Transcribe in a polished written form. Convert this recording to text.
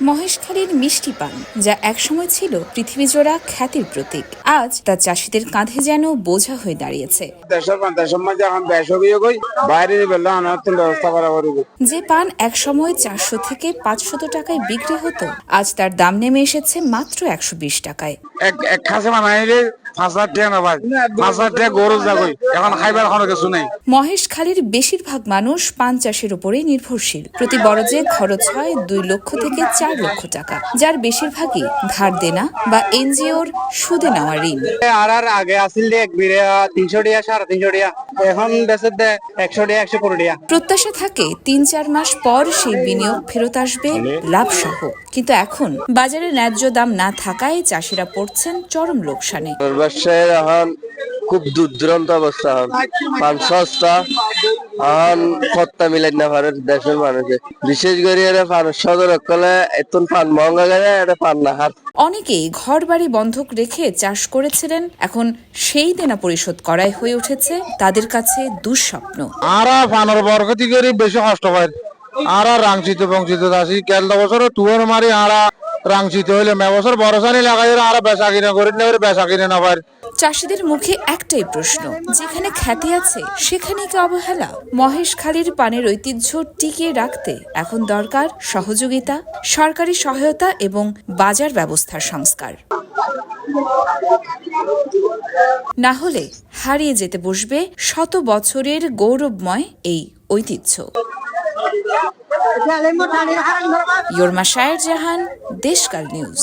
মহেশখালীর মিষ্টি পান, যা একসময় ছিল পৃথিবীজোড়া খ্যাতির প্রতীক, আজ তা চাষিদের কাঁধে যেন বোঝা হয়ে দাঁড়িয়েছে। যে পান একসময় 400 থেকে 500 টাকায় বিক্রি হতো, আজ তার দাম নেমে এসেছে মাত্র 120 টাকায়। মহেশখালীর বেশিরভাগ মানুষ পান চাষের উপরেই নির্ভরশীল। প্রতি বরজে খরচ হয় 2 লক্ষ থেকে 4 লক্ষ টাকা, যার বেশিরভাগই ধার দেনা বা এনজিওর সুদে নেওয়া ঋণ। আগে আসিল 300 টাকা 350 টাকা, এখন বেচে 100 টাকা 115 টাকা। প্রত্যাশা থাকে 3-4 মাস পর সেই বিনিয়োগ ফেরত আসবে লাভ সহ, কিন্তু এখন বাজারে ন্যায্য দাম না থাকায় চাষিরা পড়ছেন চরম লোকসানে। ব্যবসায়ের এখন খুব দূরদূরান্ত অবস্থা, পান সস্তা এখন কত্তা মিলাই না পারে দেশের মানুষে, বিশেষ করে পান সদর কলে এত পান মহঙ্গা গেলে এটা পান না হার। অনেকেই ঘর বাড়ি বন্ধক রেখে চাষ করেছিলেন, এখন সেই দেনা পরিশোধ করাই হয়ে উঠেছে তাদের কাছে দুঃস্বপ্ন। আর পানের বরগতি করে বেশি কষ্ট হয়, আর রাংচিত বংচিত আছি কেলদা বছর তুয়ার মারি আর রাংচিত হইলে মেবছর বরসানি লাগাই আর বেচা কিনা করি না বেচা কিনে না পারে। চাষিদের মুখে একটাই প্রশ্ন, যেখানে খ্যাতি আছে সেখানে কি অবহেলা? মহেশখালীর পানের ঐতিহ্য টিকিয়ে রাখতে এখন দরকার সহযোগিতা, সরকারি সহায়তা এবং বাজার ব্যবস্থার সংস্কার। না হলে হারিয়ে যেতে বসবে শত বছরের গৌরবময় এই ঐতিহ্য। ইয়র্মা শায়ের জাহান, দেশকাল নিউজ।